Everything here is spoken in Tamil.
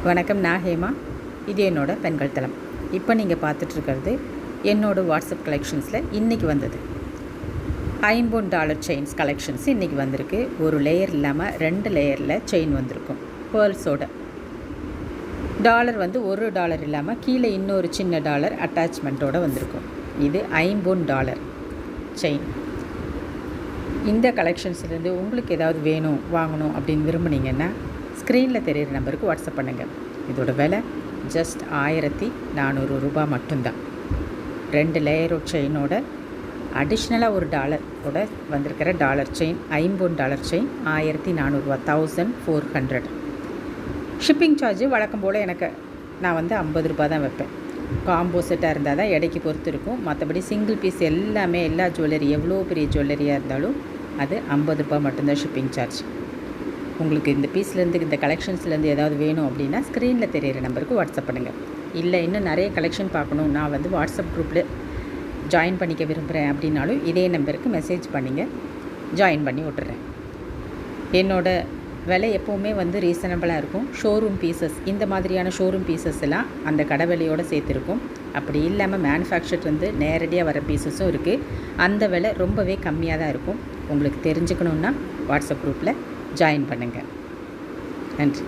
வணக்கம், நான் ஹேமா. இது என்னோட பெண்கள் தளம். இப்போ நீங்கள் பார்த்துட்ருக்கிறது என்னோடய வாட்ஸ்அப் கலெக்ஷன்ஸில் இன்றைக்கி வந்தது $50 செயின்ஸ் கலெக்ஷன்ஸ் இன்றைக்கி வந்திருக்கு. ஒரு லேயர் இல்லாமல் 2 லேயரில் செயின் வந்திருக்கும் பேர்ல்ஸோட. டாலர் வந்து $1 இல்லாமல் கீழே இன்னொரு சின்ன டாலர் அட்டாச்மெண்ட்டோடு வந்திருக்கும். இது $50 செயின். இந்த கலெக்ஷன்ஸ்லேருந்து உங்களுக்கு ஏதாவது வேணும் வாங்கணும் அப்படின்னு விரும்புனீங்கன்னா ஸ்க்ரீனில் தெரிகிற நம்பருக்கு வாட்ஸ்அப் பண்ணுங்கள். இதோட விலை ஜஸ்ட் $1400 மட்டும்தான். 2 லேயர் செயினோட அடிஷ்னலாக ஒரு டாலரோட வந்திருக்கிற dollar chain $50 chain $1400, 1400. Shipping charge வழக்கம் போல் நான் வந்து $50 தான் வைப்பேன். காம்போ செட்டாக இருந்தால் தான் எடைக்கு பொறுத்து இருக்கும். மற்றபடி சிங்கிள் பீஸ் எல்லாமே எல்லா ஜுவல்லரி எவ்வளோ பெரிய ஜுவல்லரியாக இருந்தாலும் அது $50 மட்டும்தான் ஷிப்பிங் சார்ஜ். உங்களுக்கு இந்த பீஸ்லேருந்து இந்த கலெக்ஷன்ஸ்லேருந்து ஏதாவது வேணும் அப்படின்னா ஸ்க்ரீனில் தெரிகிற நம்பருக்கு வாட்ஸ்அப் பண்ணுங்கள். இல்லை இன்னும் நிறைய கலெக்ஷன் பார்க்கணும், நான் வந்து வாட்ஸ்அப் குரூப்பில் ஜாயின் பண்ணிக்க விரும்புகிறேன் அப்படின்னாலும் இதே நம்பருக்கு மெசேஜ் பண்ணிங்க, ஜாயின் பண்ணி விட்டுறேன். என்னோடய விலை எப்போவுமே வந்து ரீசனபிளாக இருக்கும். ஷோரூம் பீசஸ், இந்த மாதிரியான ஷோரூம் பீசஸ் எல்லாம் அந்த கடை விலையோடு சேர்த்துருக்கும். அப்படி இல்லாமல் மேனுஃபேக்சர் வந்து நேரடியாக வர பீசஸும் இருக்குது. அந்த விலை ரொம்பவே கம்மியாக தான் இருக்கும். உங்களுக்கு தெரிஞ்சுக்கணுன்னா வாட்ஸ்அப் குரூப்பில் ஜாயின் பண்ணுங்கள். நன்றி.